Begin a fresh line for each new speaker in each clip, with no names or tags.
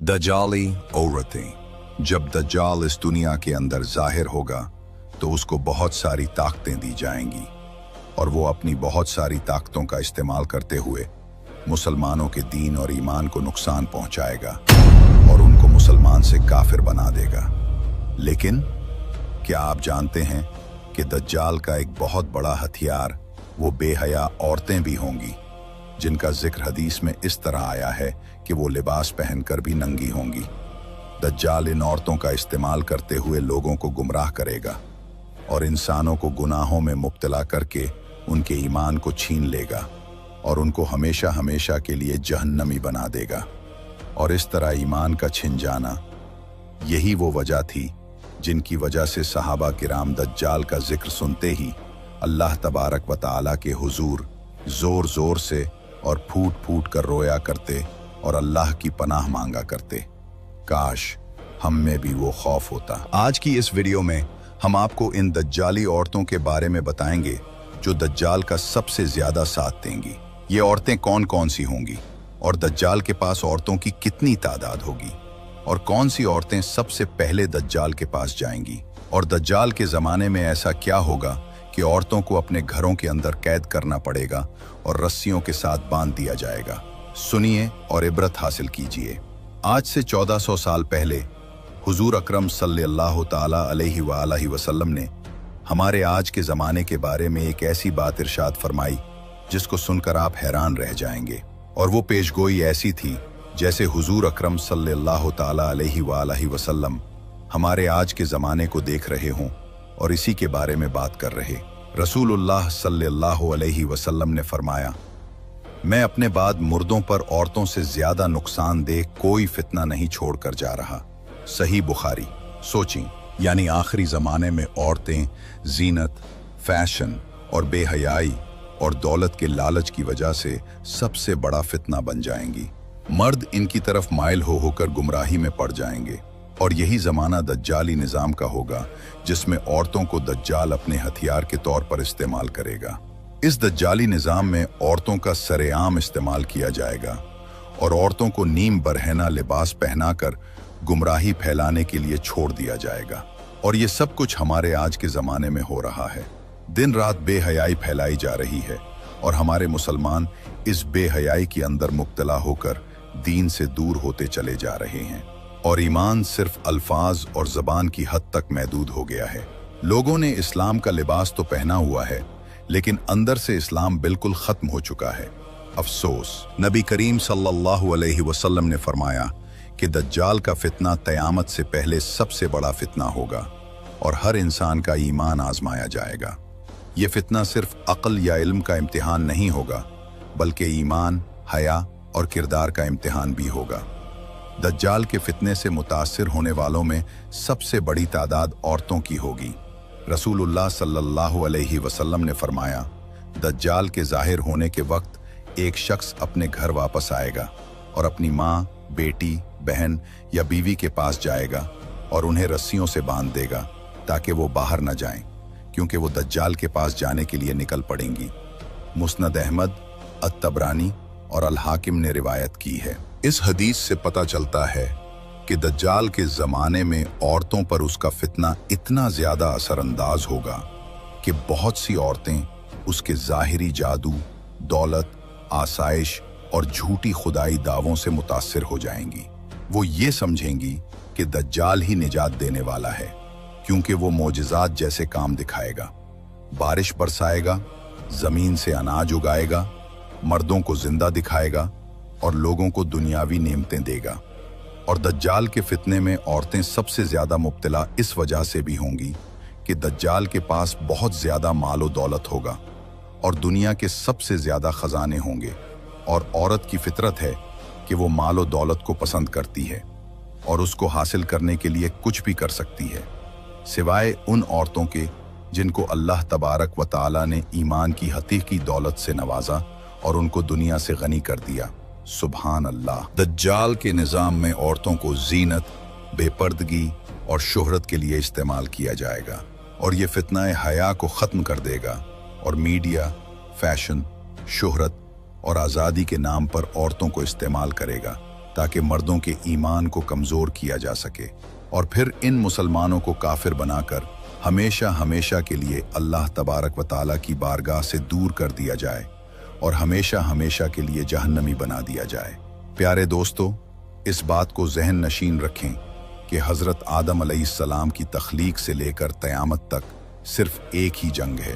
दज्जाली औरतें। जब दज्जाल इस दुनिया के अंदर जाहिर होगा तो उसको बहुत सारी ताकतें दी जाएंगी और वो अपनी बहुत सारी ताकतों का इस्तेमाल करते हुए मुसलमानों के दीन और ईमान को नुकसान पहुंचाएगा और उनको मुसलमान से काफिर बना देगा। लेकिन क्या आप जानते हैं कि दज्जाल का एक बहुत बड़ा हथियार वो बेहया औरतें भी होंगी, जिनका जिक्र हदीस में इस तरह आया है कि वो लिबास पहनकर भी नंगी होंगी। दज्जाल इन औरतों का इस्तेमाल करते हुए लोगों को गुमराह करेगा और इंसानों को गुनाहों में मुब्तला करके उनके ईमान को छीन लेगा और उनको हमेशा हमेशा के लिए जहन्नमी बना देगा। और इस तरह ईमान का छिन जाना, यही वो वजह थी जिनकी वजह से सहाबा किराम दज्जाल का जिक्र सुनते ही अल्लाह तबारक व तआला के हुजूर जोर जोर से और फूट फूट कर रोया करते और अल्लाह की पनाह मांगा करते। काश हम में भी वो खौफ होता। आज की इस वीडियो में हम आपको इन दज्जाली औरतों के बारे में बताएंगे जो दज्जाल का सबसे ज्यादा साथ देंगी। ये औरतें कौन कौन सी होंगी और दज्जाल के पास औरतों की कितनी तादाद होगी और कौन सी औरतें सबसे पहले दज्जाल के पास जाएंगी और दज्जाल के ज़माने में ऐसा क्या होगा कि औरतों को अपने घरों के अंदर कैद करना पड़ेगा और रस्सियों के साथ बांध दिया जाएगा। सुनिए और इबरत हासिल कीजिए। आज से 1400 साल पहले हुजूर अकरम सल्लल्लाहु ताला अलैहि वालैहि वसल्लम ने हमारे आज के ज़माने के बारे में एक ऐसी बात इरशाद फरमाई जिसको सुनकर आप हैरान रह जाएंगे। और वो पेशगोई ऐसी थी जैसे हुजूर अकरम सल्लल्लाहु ताला अलैहि वालैहि वसल्लम हमारे आज के ज़माने को देख रहे हों और इसी के बारे में बात कर रहे। रसूलुल्लाह सल्लल्लाहु अलैहि वसल्लम ने फरमाया, मैं अपने बाद मुर्दों पर औरतों से ज्यादा नुकसानदेह कोई फितना नहीं छोड़कर जा रहा। सही बुखारी। सोचिं, यानी आखिरी ज़माने में औरतें जीनत, फैशन और बेहयाई और दौलत के लालच की वजह से सबसे बड़ा फितना बन जाएंगी। मर्द इनकी तरफ माइल हो होकर गुमराही में पड़ जाएंगे और यही ज़माना दज्जाली निज़ाम का होगा जिसमें औरतों को दज्जाल अपने हथियार के तौर पर इस्तेमाल करेगा। इस दज्जाली निज़ाम में औरतों का सरेआम इस्तेमाल किया जाएगा और औरतों को नीम बरहना लिबास पहनाकर गुमराही फैलाने के लिए छोड़ दिया जाएगा। और ये सब कुछ हमारे आज के ज़माने में हो रहा है। दिन रात बेहयाई फैलाई जा रही है और हमारे मुसलमान इस बेहयाई के अंदर मुब्तला होकर दीन से दूर होते चले जा रहे हैं और ईमान सिर्फ अल्फाज और ज़बान की हद तक महदूद हो गया है। लोगों ने इस्लाम का लिबास तो पहना हुआ है लेकिन अंदर से इस्लाम बिल्कुल ख़त्म हो चुका है। अफसोस। नबी करीम सल्लल्लाहु अलैहि वसल्लम ने फरमाया कि दज्जाल का फितना क़यामत से पहले सबसे बड़ा फितना होगा और हर इंसान का ईमान आजमाया जाएगा। ये फितना सिर्फ अक्ल या इल्म का इम्तिहान नहीं होगा बल्कि ईमान, हया और किरदार का इम्तिहान भी होगा। दज्जाल के फितने से मुतासिर होने वालों में सबसे बड़ी तादाद औरतों की होगी। रसूलुल्लाह सल्लल्लाहु अलैहि वसल्लम ने फरमाया, दज्जाल के जाहिर होने के वक्त एक शख्स अपने घर वापस आएगा और अपनी माँ, बेटी, बहन या बीवी के पास जाएगा और उन्हें रस्सियों से बांध देगा ताकि वो बाहर न जाएं, क्योंकि वो दज्जाल के पास जाने के लिए निकल पड़ेंगी। मुस्नद अहमद, अत-तबरानी और अल-हाकिम ने रिवायत की है। इस हदीस से पता चलता है कि दज्जाल के ज़माने में औरतों पर उसका फितना इतना ज़्यादा असरअंदाज होगा कि बहुत सी औरतें उसके ज़ाहिरी जादू, दौलत, आसाइश और झूठी खुदाई दावों से मुतासिर हो जाएंगी। वो ये समझेंगी कि दज्जाल ही निजात देने वाला है क्योंकि वो मोजज़ात जैसे काम दिखाएगा, बारिश बरसाएगा, ज़मीन से अनाज उगाएगा, मर्दों को जिंदा दिखाएगा और लोगों को दुनियावी नेमतें देगा। और दज्जाल के फितने में औरतें सबसे ज़्यादा मुब्तला इस वजह से भी होंगी कि दज्जाल के पास बहुत ज़्यादा माल और दौलत होगा और दुनिया के सबसे ज़्यादा ख़जाने होंगे। और औरत की फितरत है कि वो माल और दौलत को पसंद करती है और उसको हासिल करने के लिए कुछ भी कर सकती है, सिवाय उन औरतों के जिनको अल्लाह तबारक व तआला ने ईमान की हकीकी दौलत से नवाजा और उनको दुनिया से गनी कर दिया। सुभान अल्लाह। दज्जाल के निज़ाम में औरतों को जीनत, बेपर्दगी और शोहरत के लिए इस्तेमाल किया जाएगा और ये फितना हया को ख़त्म कर देगा और मीडिया, फैशन, शोहरत और आज़ादी के नाम पर औरतों को इस्तेमाल करेगा ताकि मर्दों के ईमान को कमज़ोर किया जा सके और फिर इन मुसलमानों को काफिर बनाकर हमेशा हमेशा के लिए अल्लाह तबारक व ताला की बारगाह से दूर कर दिया जाए और हमेशा हमेशा के लिए जहन्नमी बना दिया जाए। प्यारे दोस्तों, इस बात को जहन नशीन रखें कि हज़रत आदम अलैहिस्सलाम की तख्लीक से लेकर क़यामत तक सिर्फ एक ही जंग है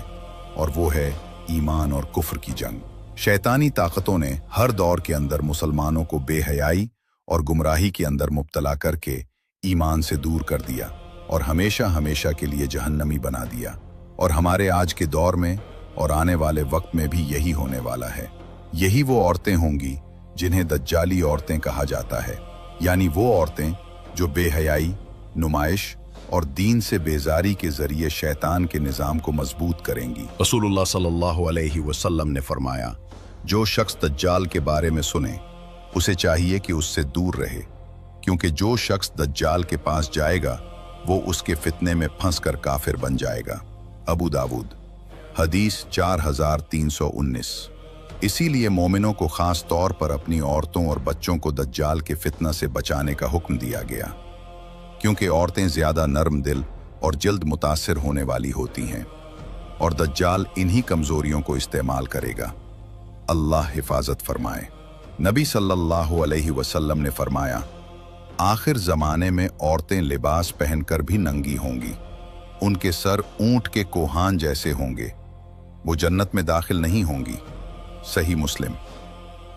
और वो है ईमान और कुफ्र की जंग। शैतानी ताकतों ने हर दौर के अंदर मुसलमानों को बेहयाई और गुमराही के अंदर मुब्तला करके ईमान से दूर कर दिया और हमेशा हमेशा के लिए जहन्नमी बना दिया। और हमारे आज के दौर में और आने वाले वक्त में भी यही होने वाला है। यही वो औरतें होंगी जिन्हें दज्जाली औरतें कहा जाता है, यानी वो औरतें जो बेहयाई, नुमाइश और दीन से बेजारी के जरिए शैतान के निज़ाम को मजबूत करेंगी। रसूलुल्लाह सल्लल्लाहु अलैहि वसल्लम ने फरमाया, जो शख्स दज्जाल के बारे में सुने उसे चाहिए कि उससे दूर रहे, क्योंकि जो शख्स दज्जाल के पास जाएगा वो उसके फितने में फंसकर काफिर बन जाएगा। अबू दाऊद, हदीस 4319। इसीलिए मोमिनों को खास तौर पर अपनी औरतों और बच्चों को दज्जाल के फितना से बचाने का हुक्म दिया गया, क्योंकि औरतें ज्यादा नरम दिल और जल्द मुतासिर होने वाली होती हैं और दज्जाल इन्हीं कमजोरियों को इस्तेमाल करेगा। अल्लाह हिफाजत फरमाए। नबी सल्लल्लाहु अलैहि वसल्लम ने फरमाया, आखिर जमाने में औरतें लिबास पहनकर भी नंगी होंगी, उनके सर ऊंट के कोहान जैसे होंगे, वो जन्नत में दाखिल नहीं होंगी। सही मुस्लिम।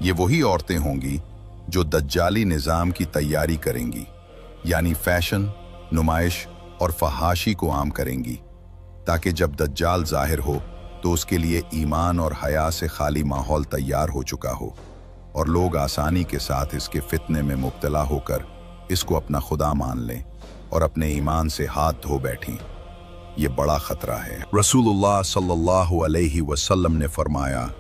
ये वही औरतें होंगी जो दज्जाली निज़ाम की तैयारी करेंगी, यानी फैशन, नुमाइश और फहाशी को आम करेंगी, ताकि जब दज्जाल जाहिर हो तो उसके लिए ईमान और हया से खाली माहौल तैयार हो चुका हो और लोग आसानी के साथ इसके फितने में मुब्तला होकर इसको अपना खुदा मान लें और अपने ईमान से हाथ धो बैठें। ये बड़ा खतरा है। रसूलुल्लाह सल्लल्लाहु अलैहि वसल्लम ने फरमाया,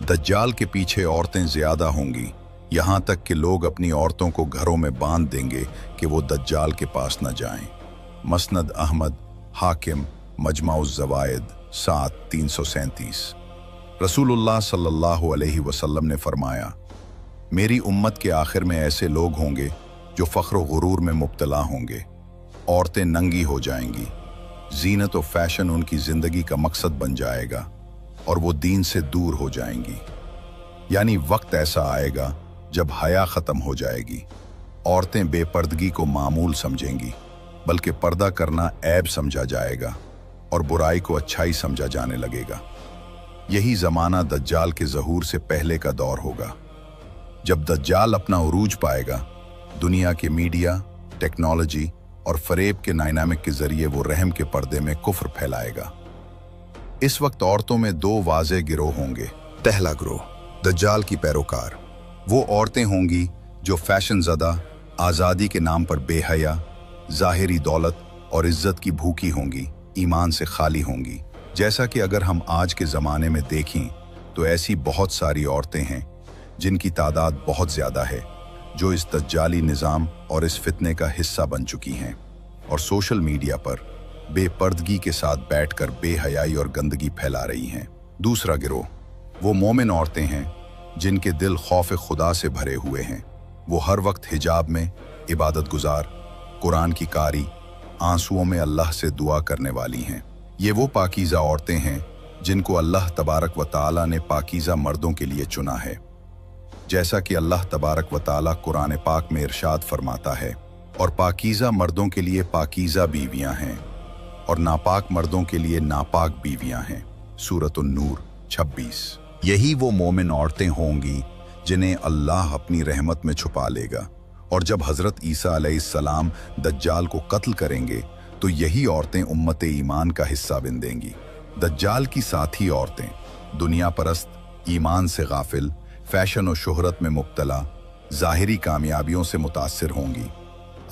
दज्जाल के पीछे औरतें ज्यादा होंगी, यहाँ तक कि लोग अपनी औरतों को घरों में बांध देंगे कि वो दज्जाल के पास न जाएं। मसनद अहमद, हाकिम, मजमाउज़ ज़वाइद 7337। रसूलुल्लाह सल्लल्लाहु अलैहि वसल्लम ने फरमाया, मेरी उम्मत के आखिर में ऐसे लोग होंगे जो फ़ख्र व गुरूर में मुब्तला होंगे। औरतें नंगी हो जाएंगी, जीनत और फैशन उनकी ज़िंदगी का मकसद बन जाएगा और वो दीन से दूर हो जाएंगी। यानी वक्त ऐसा आएगा जब हया ख़त्म हो जाएगी। औरतें बेपर्दगी को मामूल समझेंगी, बल्कि पर्दा करना ऐब समझा जाएगा और बुराई को अच्छाई समझा जाने लगेगा। यही ज़माना दज्जाल के ज़हूर से पहले का दौर होगा। जब दज्जाल अपना उरूज पाएगा, दुनिया के मीडिया, टेक्नोलॉजी और फरेब के डायनामिक के जरिए वो रहम के पर्दे में कुफ्र फैलाएगा। इस वक्त औरतों में दो वाज़ेह गिरोह होंगे। पहला गिरोह दज्जाल की पैरोकार, वो औरतें होंगी जो फैशन ज़दा, आज़ादी के नाम पर बेहया, ज़ाहिरी दौलत और इज्जत की भूखी होंगी, ईमान से खाली होंगी। जैसा कि अगर हम आज के ज़माने में देखें तो ऐसी बहुत सारी औरतें हैं जिनकी तादाद बहुत ज़्यादा है, जो इस दज्जाली निज़ाम और इस फितने का हिस्सा बन चुकी हैं और सोशल मीडिया पर बेपर्दगी के साथ बैठकर बेहयाई और गंदगी फैला रही हैं। दूसरा गिरोह वो मोमिन औरतें हैं जिनके दिल खौफ खुदा से भरे हुए हैं। वो हर वक्त हिजाब में इबादत गुजार, कुरान की कारी, आंसुओं में अल्लाह से दुआ करने वाली हैं। ये वो पाकीज़ा औरतें हैं जिनको अल्लाह तबारक व ताला ने पाकीज़ा मर्दों के लिए चुना है, जैसा कि अल्लाह तबारक व ताला कुरान पाक में इरशाद फरमाता है, और पाकीज़ा मर्दों के लिए पाकीज़ा बीवियां हैं और नापाक मर्दों के लिए नापाक बीवियां हैं। सूरत नूर 26। यही वो मोमिन औरतें होंगी जिन्हें अल्लाह अपनी रहमत में छुपा लेगा, और जब हज़रत ईसा अलैहिस्सलाम दज्जाल को कत्ल करेंगे तो यही औरतें उम्मत ईमान का हिस्सा बन देंगी। दज्जाल की साथी औरतें दुनिया परस्त, ईमान से गाफिल, फैशन और शोहरत में मुब्तला, ज़ाहिरी कामयाबियों से मुतासिर होंगी।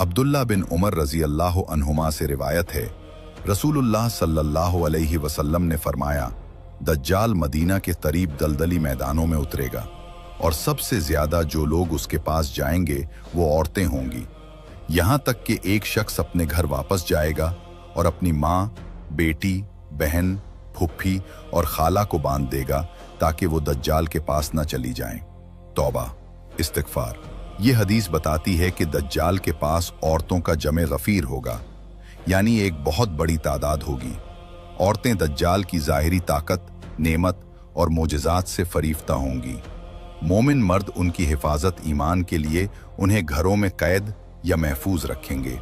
अब्दुल्ला बिन उमर रज़ी अल्लाह अन्हुमा से रिवायत है, रसूलुल्लाह सल्लल्लाहु अलैहि वसल्लम ने फरमाया, दज्जाल मदीना के करीब दलदली मैदानों में उतरेगा और सबसे ज्यादा जो लोग उसके पास जाएंगे वो औरतें होंगी। यहाँ तक कि एक शख्स अपने घर वापस जाएगा और अपनी माँ, बेटी, बहन, फुफ्फी और खाला को बांध देगा ताकि वो दज्जाल के पास न चली जाएं। तौबा, इस्तिगफार। ये हदीस बताती है कि दज्जाल के पास औरतों का जमे गफीर होगा, यानी एक बहुत बड़ी तादाद होगी। औरतें दज्जाल की ज़ाहिरी ताकत, नेमत और मोजज़ात से फरीफ्ता होंगी। मोमिन मर्द उनकी हिफाजत ईमान के लिए उन्हें घरों में कैद या महफूज रखेंगे।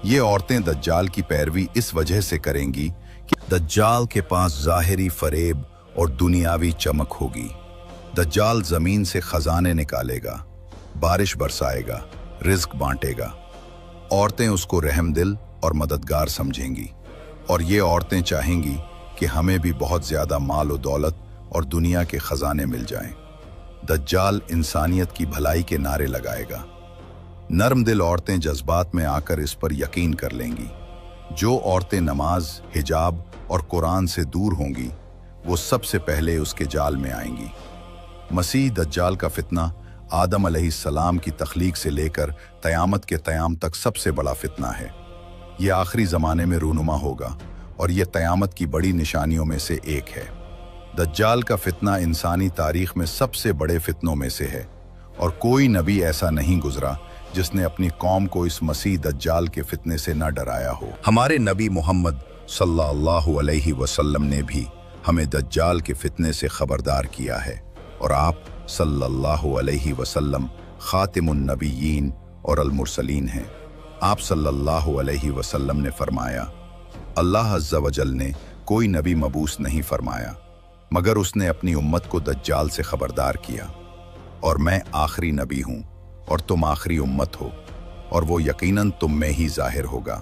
ये औरतें दज्जाल की पैरवी इस वजह से करेंगी कि दज्जाल के पास ज़ाहिरी फरेब और दुनियावी चमक होगी। दज्जाल ज़मीन से खजाने निकालेगा, बारिश बरसाएगा, रिज्क बांटेगा। औरतें उसको रहमदिल और मददगार समझेंगी, और ये औरतें चाहेंगी कि हमें भी बहुत ज़्यादा माल और दौलत और दुनिया के खजाने मिल जाएं। दज्जाल इंसानियत की भलाई के नारे लगाएगा। नरम दिल औरतें जज्बात में आकर इस पर यकीन कर लेंगी। जो औरतें नमाज, हिजाब और कुरान से दूर होंगी, वो सबसे पहले उसके जाल में आएंगी। मसीह दज्जाल का फितना आदम अलैहिस्सलाम की तख्लीक से लेकर क़यामत के क़याम तक सबसे बड़ा फितना है। ये आखिरी ज़माने में रूनुमा होगा और ये क़यामत की बड़ी निशानियों में से एक है। दज्जाल का फितना इंसानी तारीख में सबसे बड़े फितनों में से है, और कोई नबी ऐसा नहीं गुजरा जिसने अपनी कौम को इस मसीह दज्जाल के फितने से न डराया हो। हमारे नबी मोहम्मद सल्लल्लाहु अलैहि वसल्लम ने भी हमें दज्जाल के फितने से खबरदार किया है, और आप सल्लल्लाहु अलैहि वसल्लम खातिमुन नबिय्यीन और अल मुरसलीन हैं। आप सल्लल्लाहु अलैहि वसल्लम ने फरमाया, अल्लाह अज़्ज़ा वजल ने कोई नबी मबूस नहीं फरमाया मगर उसने अपनी उम्मत को दज्जाल से खबरदार किया, और मैं आखिरी नबी हूँ और तुम आखिरी उम्मत हो, और वो यकीनन तुम में ही जाहिर होगा।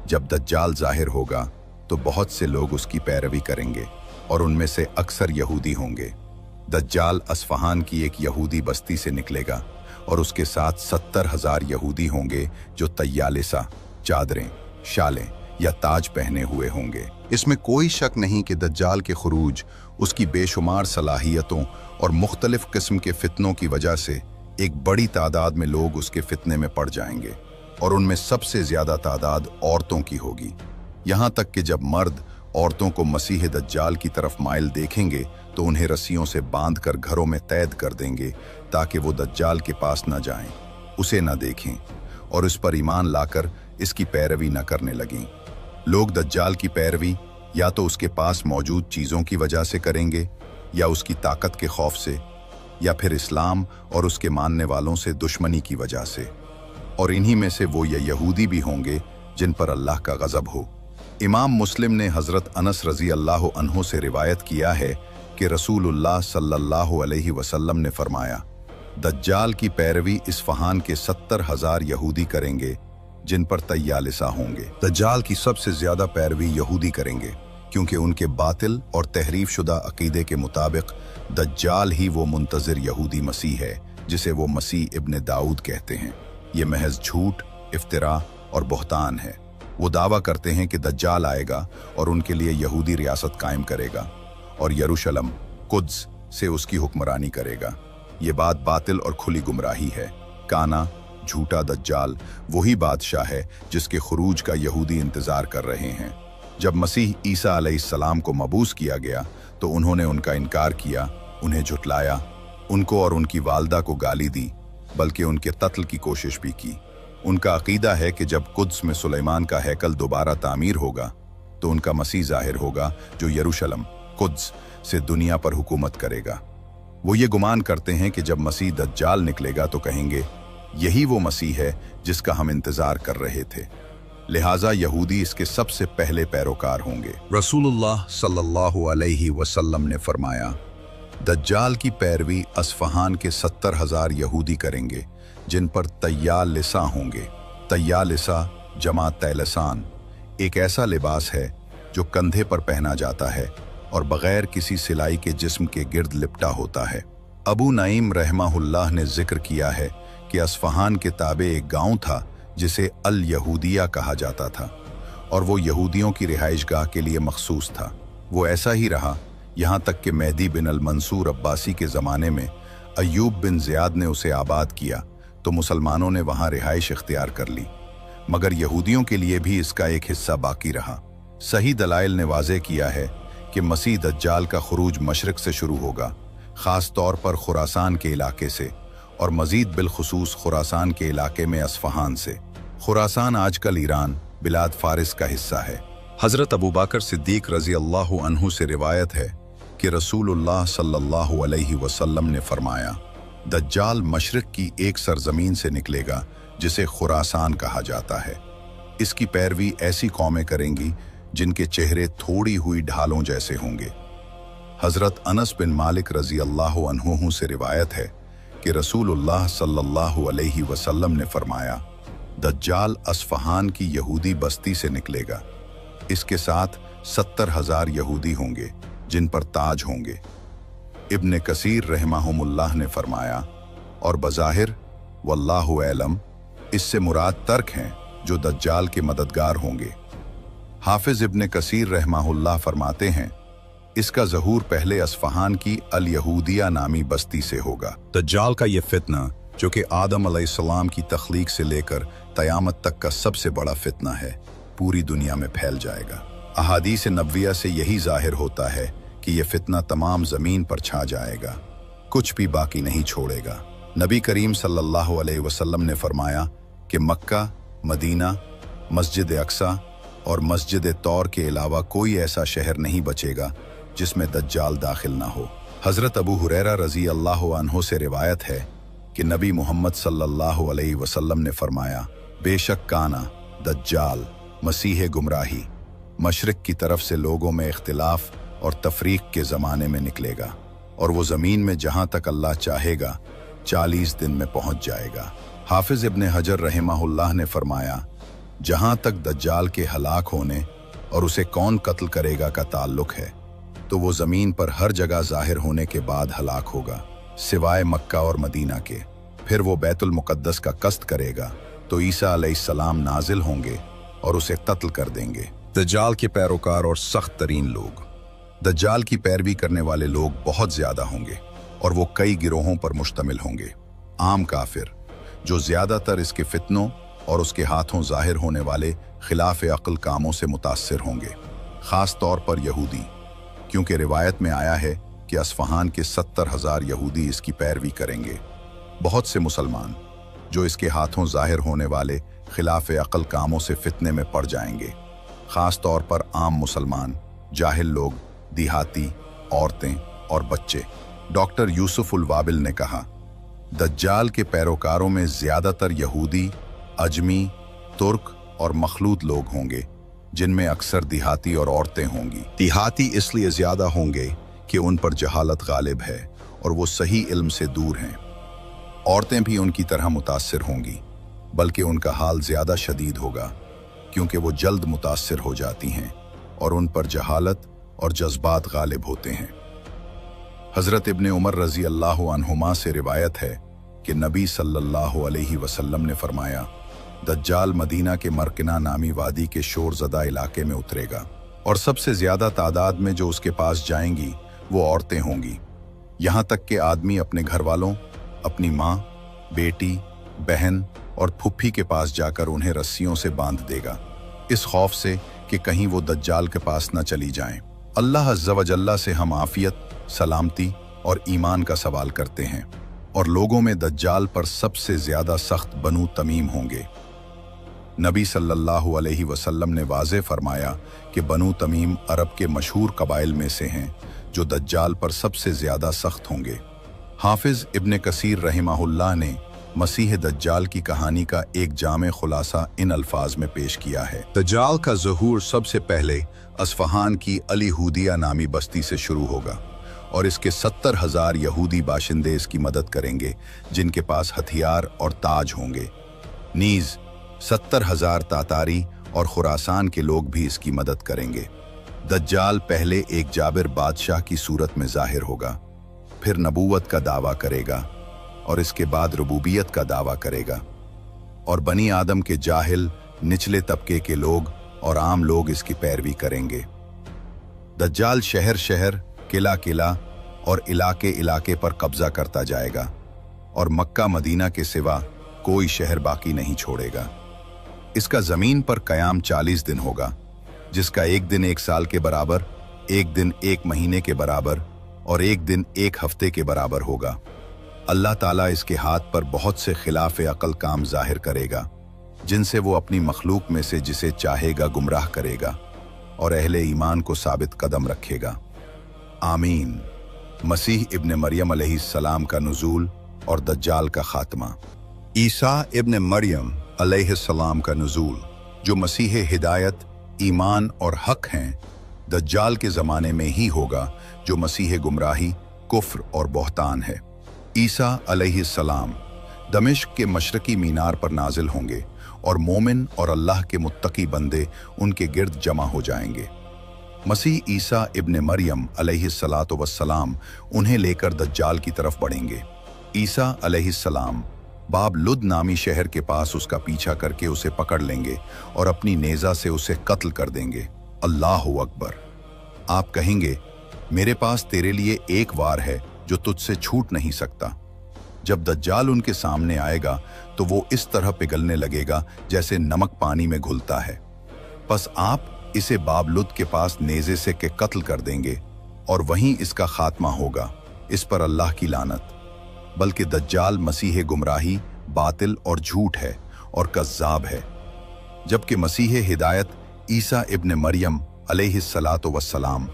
जब दज्जाल जाहिर होगा तो बहुत से लोग उसकी पैरवी करेंगे, और उनमें से अक्सर यहूदी होंगे। दज्जाल अस्फहान की एक यहूदी बस्ती से निकलेगा, और उसके साथ 70,000 यहूदी होंगे जो तैयालिसा, चादरें, शालें या ताज पहने हुए होंगे। इसमें कोई शक नहीं कि दज्जाल के खुरूज, उसकी बेशुमार सलाहियतों और मुख्तलिफ किस्म के फितनों की वजह से एक बड़ी तादाद में लोग उसके फितने में पड़ जाएंगे, और उनमें सबसे ज़्यादा तादाद औरतों की होगी। यहाँ तक कि जब मर्द औरतों को मसीह दज्जाल की तरफ माइल देखेंगे तो उन्हें रस्सियों से बांधकर घरों में कैद कर देंगे, ताकि वो दज्जाल के पास न जाएं, उसे न देखें और इस पर ईमान लाकर इसकी पैरवी न करने लगें। लोग दज्जाल की पैरवी या तो उसके पास मौजूद चीज़ों की वजह से करेंगे, या उसकी ताकत के खौफ से, या फिर इस्लाम और उसके मानने वालों से दुश्मनी की वजह से। और इन्हीं में से वो ये यहूदी भी होंगे जिन पर अल्लाह का गज़ब हो। इमाम मुस्लिम ने हज़रत अनस रज़ी अल्लाह अन्हु से रिवायत किया है कि रसूलुल्लाह सल्लल्लाहु अलैहि वसल्लम ने फरमाया, दज्जाल की पैरवी इस्फहान के 70,000 यहूदी करेंगे जिन पर तैयालिसा होंगे। दज्जाल की सबसे ज़्यादा पैरवी यहूदी करेंगे, क्योंकि उनके बातिल और तहरीफ शुदा अकीदे के मुताबिक दज्जाल ही वो मुंतज़िर यहूदी मसीह है जिसे वो मसीह इब्न दाऊद कहते हैं। ये महज झूठ, इफ्तिरा और बहतान है। वो दावा करते हैं कि दज्जाल आएगा और उनके लिए यहूदी रियासत कायम करेगा और यरूशलम, कुद्स से उसकी हुक्मरानी करेगा। ये बात बातिल और खुली गुमराही है। काना, झूठा दज्जाल वही बादशाह है जिसके खुरूज का यहूदी इंतजार कर रहे हैं। जब मसीह ईसा अलैहिस्सलाम को मबूस किया गया तो उन्होंने उनका इनकार किया, उन्हें झुटलाया, उनको और उनकी वालदा को गाली दी, बल्कि उनके कत्ल की कोशिश भी की। उनका अकीदा है कि जब कुद्स में सुलेमान का हैकल दोबारा तामीर होगा तो उनका मसीह जाहिर होगा जो यरूशलम, कुद्स से दुनिया पर हुकूमत करेगा। वो ये गुमान करते हैं कि जब मसीह दज्जाल निकलेगा तो कहेंगे, यही वो मसीह है जिसका हम इंतजार कर रहे थे। लिहाजा यहूदी इसके सबसे पहले पैरोकार होंगे। रसूलुल्लाह सल्लल्लाहु अलैहि वसल्लम ने फरमाया, दज्जाल की पैरवी अस्फहान के 70,000 यहूदी करेंगे जिन पर तैयालिसा होंगे। तैयालिसा जमा तैलसान एक ऐसा लिबास है जो कंधे पर पहना जाता है और बगैर किसी सिलाई के जिस्म के गिर्द लिपटा होता है। अबू नईम रहमाहुल्लाह ने जिक्र किया है कि अस्फहान के ताबे एक गांव था जिसे अल यहूदिया कहा जाता था, और वो यहूदियों की रिहाइशगाह के लिए मखसूस था। वो ऐसा ही रहा यहाँ तक कि मेहदी बिन अल मंसूर अब्बासी के ज़माने में अय्यूब बिन ज़ियाद ने उसे आबाद किया तो मुसलमानों ने वहाँ रिहाइश इख्तियार कर ली, मगर यहूदियों के लिए भी इसका एक हिस्सा बाकी रहा। सही दलाइल ने वाज़े किया है कि मसीह दज्जाल का खुरूज मशरिक से शुरू होगा, ख़ास तौर पर खुरासान के इलाके से, और मजीद बिलखुसूस खुरासान के इलाके में अस्फहान से। खुरासान आजकल ईरान बिलाद फारिस का हिस्सा है। हज़रत अबू बकर सिद्दीक रज़ी अल्लाहु अन्हु से रिवायत है कि रसूलुल्लाह सल्लल्लाहु अलैहि वसल्लम ने फरमाया, दज्जाल मशरिक की एक सरजमीन से निकलेगा जिसे खुरासान कहा जाता है। इसकी पैरवी ऐसी कौमें करेंगी जिनके चेहरे थोड़ी हुई ढालों जैसे होंगे। हज़रत अनस बिन मालिक रज़ी अल्लाहु अन्हु से रिवायत है कि रसूलुल्लाह सल्लल्लाहु अलैहि वसल्लम ने फरमाया, दज्जाल अस्फहान की यहूदी बस्ती से निकलेगा। इसके साथ 70,000 यहूदी होंगे जिन पर ताज होंगे। इब्न कसीर रहमहुमुल्लाह ने फरमाया, और बज़ाहिर वल्लाहु आलम, इससे मुराद तर्क हैं जो दज्जाल के मददगार होंगे। हाफिज इब्न कसीर रहमहुल्लाह फरमाते हैं, इसका ज़हूर पहले अस्फहान की अल यहूदिया नामी बस्ती से होगा। दज्जाल का ये फितना, जो कि आदम अलैहिस्सलाम की तख्लीक से लेकर क़यामत तक का सबसे बड़ा फितना है, पूरी दुनिया में फैल जाएगा। अहादीस नबविया से यही जाहिर होता है कि यह फितना तमाम ज़मीन पर छा जाएगा, कुछ भी बाकी नहीं छोड़ेगा। नबी करीम सल्लल्लाहु अलैहि वसल्लम ने फरमाया कि मक्का, मदीना, मस्जिद अक्सा और मस्जिद तौर के अलावा कोई ऐसा शहर नहीं बचेगा जिसमें दज्जाल दाखिल ना हो। हज़रत अबू हुरैरा रज़ी अल्लाहु अन्हु से रिवायत है कि नबी मोहम्मद सल्लल्लाहु अलैहि वसल्लम ने फरमाया, बेशक काना दज्जाल मसीह गुमराही मशरिक की तरफ से लोगों में इख्तिलाफ और तफरीक के ज़माने में निकलेगा, और वो ज़मीन में जहाँ तक अल्लाह चाहेगा 40 दिन में पहुँच जाएगा। हाफिज इब्न हजर रहमहुल्लाह ने फरमाया, जहाँ तक दज्जाल के हलाक होने और उसे कौन कत्ल करेगा का ताल्लुक है, तो वो ज़मीन पर हर जगह ज़ाहिर होने के बाद हलाक होगा, सिवाय मक्का और मदीना के। फिर वो बैतुल मुक़द्दस का कस्त करेगा तो ईसा अलैहिस्सलाम नाजिल होंगे और उसे कत्ल कर देंगे। दज्जाल के पैरोकार और सख्त तरीन लोग। दज्जाल की पैरवी करने वाले लोग बहुत ज़्यादा होंगे और वो कई गिरोहों पर मुश्तमिल होंगे। आम काफिर, जो ज़्यादातर इसके फितनों और उसके हाथों ज़ाहिर होने वाले खिलाफ अक्ल कामों से मुतासिर होंगे, ख़ास तौर पर यहूदी, क्योंकि रिवायत में आया है कि अस्फहान के 70,000 यहूदी इसकी पैरवी करेंगे। बहुत से मुसलमान जो इसके हाथों ज़ाहिर होने वाले खिलाफ अक्ल कामों से फितने में पड़ जाएंगे, ख़ास तौर पर आम मुसलमान, जाहिल लोग, देहाती, औरतें और बच्चे। डॉक्टर यूसुफ उल वाबिल ने कहा, दज्जाल के पैरोकारों में ज़्यादातर यहूदी, अजमी, तुर्क और मखलूत लोग होंगे, जिनमें अक्सर देहाती और औरतें होंगी। देहाती इसलिए ज़्यादा होंगे कि उन पर जहालत गालिब है और वो सही इल्म से दूर हैं। औरतें भी उनकी तरह मुतासिर होंगी, बल्कि उनका हाल ज़्यादा शदीद होगा, क्योंकि वो जल्द मुतासिर हो जाती हैं और उन पर जहालत और जज्बात गालिब होते हैं। हज़रत इब्न उमर रज़ी अल्लाहु अन्हुमा से रिवायत है कि नबी सल्लल्लाहु अलैहि वसल्लम ने फरमाया, दज्जाल मदीना के मरकिना नामी वादी के शोरज़दा इलाके में उतरेगा, और सबसे ज़्यादा तादाद में जो उसके पास जाएंगी वो औरतें होंगी। यहाँ तक कि आदमी अपने घर वालों, अपनी माँ, बेटी, बहन और फुफ्फी के पास जाकर उन्हें रस्सियों से बांध देगा, इस खौफ से कि कहीं वो दज्जाल के पास न चली जाएं। अल्लाह अज़्ज़ा व जल्ला से हम आफियत, सलामती और ईमान का सवाल करते हैं, और लोगों में दज्जाल पर सबसे ज़्यादा सख्त बनु तमीम होंगे। नबी सल्लल्लाहु अलैहि वसल्लम ने वाज़े फरमाया कि बनु तमीम अरब के मशहूर कबाइल में से हैं जो दज्जाल पर सबसे ज़्यादा सख्त होंगे। हाफिज इब्न कसीर रहमहुल्लाह ने मसीह दज्जाल की कहानी का एक जामे खुलासा इन अल्फाज में पेश किया है। दज्जाल का ज़हूर सबसे पहले अस्फहान की अल यहूदिया नामी बस्ती से शुरू होगा, और इसके 70,000 यहूदी बाशिंदे इसकी मदद करेंगे, जिनके पास हथियार और ताज होंगे। नीज़ 70,000 तातारी और खुरासान के लोग भी इसकी मदद करेंगे। दज्जाल पहले एक जाबिर बादशाह की सूरत में ज़ाहिर होगा, फिर नबूवत का दावा करेगा और इसके बाद रुबूबियत का दावा करेगा, और बनी आदम के जाहिल, निचले तबके के लोग और आम लोग इसकी पैरवी करेंगे। दज्जाल शहर शहर, किला किला और इलाके इलाके पर कब्जा करता जाएगा, और मक्का मदीना के सिवा कोई शहर बाकी नहीं छोड़ेगा। इसका ज़मीन पर क़याम 40 दिन होगा, जिसका एक दिन 1 साल के बराबर, एक दिन 1 महीने के बराबर और एक दिन 1 हफ्ते के बराबर होगा। اللہ ताला इसके हाथ पर बहुत से खिलाफ अकल काम जाहिर करेगा जिनसे वो अपनी मखलूक में से जिसे चाहेगा गुमराह करेगा और अहले ईमान को साबित कदम रखेगा। आमीन। मसीह इब्न मरियम अलैहिस्सलाम का नुज़ूल और दज्जाल का खात्मा। ईसा इब्न मरियम अलैहिस्सलाम का नुज़ूल, जो मसीह हिदायत, ईमान और हक हैं, दज्जाल के ज़माने में ही होगा, जो मसीह गुमराही, कुफ्र और बहतान है। ईसा अलैहिस्सलाम दमिश्क के मशरकी मीनार पर नाजिल होंगे और मोमिन और अल्लाह के मुत्तकी बंदे उनके गिर्द जमा हो जाएंगे। मसीह ईसा इब्न मरियम अलैहिस्सलातु वस्सलाम उन्हें लेकर दज्जाल की तरफ बढ़ेंगे। ईसा अलैहिस्सलाम बाब लुद नामी शहर के पास उसका पीछा करके उसे पकड़ लेंगे और अपनी नेज़ा से उसे कत्ल कर देंगे। अल्लाहु अकबर। आप कहेंगे, मेरे पास तेरे लिए एक वार है जो तुझसे छूट नहीं सकता। जब दज्जाल उनके सामने आएगा तो वो इस तरह पिघलने लगेगा जैसे नमक पानी में घुलता है। बस आप इसे बाब लुद के पास नेज़े से के कत्ल कर देंगे और वहीं इसका खात्मा होगा। इस पर अल्लाह की लानत। बल्कि दज्जाल मसीह गुमराही, बातिल और झूठ है और कज़्ज़ाब है, जबकि मसीह हिदायत ईसा इब्न मरियम अलैहिस्सलातु वस्सलाम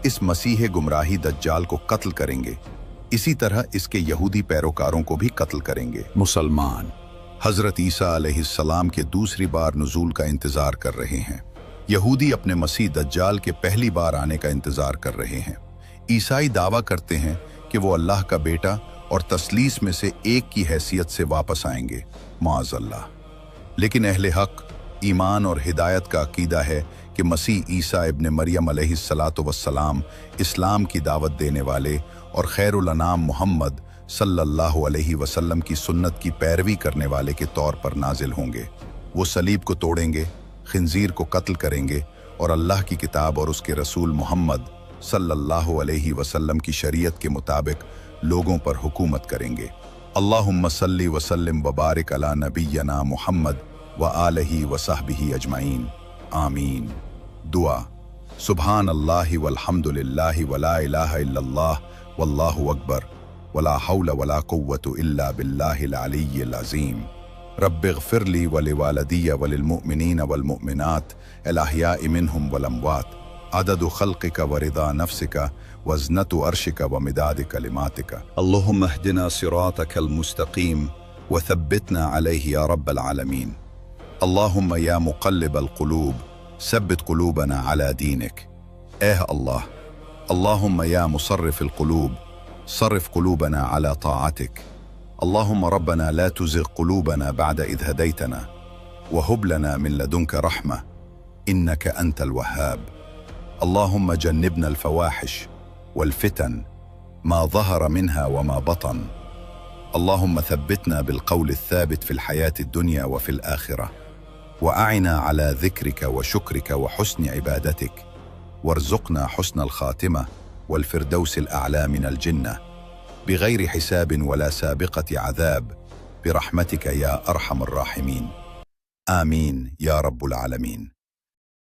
इस मसीह गुमराही दज्जाल को कत्ल करेंगे। इसी तरह इसके यहूदी पैरोकारों को भी कत्ल करेंगे। मुसलमान हजरत ईसा अलैहिस्सलाम के दूसरी बार नुज़ूल का इंतजार कर रहे हैं। यहूदी अपने मसीह दज्जाल के पहली बार आने का इंतजार कर रहे हैं। ईसाई दावा करते हैं कि वो अल्लाह का बेटा और तस्लीस में से एक की हैसियत से वापस आएंगे, माअज़ल्लाह। लेकिन अहले हक, ईमान और हिदायत का अकीदा है कि मसीह ईसा इब्न मरियम अलैहिस्सलातु वस्सलाम इस्लाम की दावत देने वाले और खैरुल अनाम मोहम्मद सल्लल्लाहु अलैहि वसल्लम की सुन्नत की पैरवी करने वाले के तौर पर नाजिल होंगे। वो सलीब को तोड़ेंगे, खिंजीर को कत्ल करेंगे और अल्लाह की किताब और उसके रसूल मोहम्मद सल्लल्लाहु अलैहि वसल्लम की शरीयत के मुताबिक लोगों पर हुकूमत करेंगे। अल्लाहुम्मा सल्ली व सल्लिम व बारिक अला नबिय्यना मुहम्मद व आलिहि व सहबिहि अजमाइन। आमीन। दुआ। सुभान अल्लाहि वल्हम्दुलिल्लाहि वला इलाहा इल्लल्लाह वल्लाहु अकबर वला हौला वला कुव्वतु इल्ला बिल्लाहिल अलिय्यिल अज़ीम। रब्बिग़फ़िरली व लिवालिदिय व लिलमुअमिनीन वल मुअमिनात अल अहयाइ मिनहुम वल अमवात अददु ख़ल्क़िका व रिदा नफ़्सिका वज़नतु अर्शिका व मिदाद कलिमातिका। अल्लाहुम्मा अहदिना सिरातकल मुस्तक़ीम व थब्बितना अलैहि या रब्बल आलमीन। अल्लाहुम्मा या मुक़ल्लिबल क़ुलूब सब्बित क़ुलूबना अला दीनिक। ऐह अल्लाह, अल्लाहुम्मा या मुसर्रिफ़िल क़ुलूब सर्रिफ़ क़ुलूबना अला ताअतिक। अल्लाहुम्मा रब्बना ला तुज़िग़ क़ुलूबना बअद इज़ हदैतना व हब लना मिन लदुनक रहमा इन्नका अंतल वह्हाब। अल्लाहुम्मा जन्निबना अल फ़वाहिश वल फ़ितन मा ज़हर मिनहा व मा बतन। अल्लाहुम्मा थब्बितना बिल क़ौल الثابت फ़िल हयात الدنيا व फ़िल आखिरह व अअना अला ज़िक्रिका व शुक्रिका व हुस्न इबादतिक वरज़ुक़ना हुस्न अल ख़ातिमा वल फ़िरदौस अल अअला मिनल जन्नह बिग़ैर हिसाब वला साबिक़त अज़ाब बिरहमतिका या अरहमर राहिमीन। आमीन या रब्बुल आलमीन।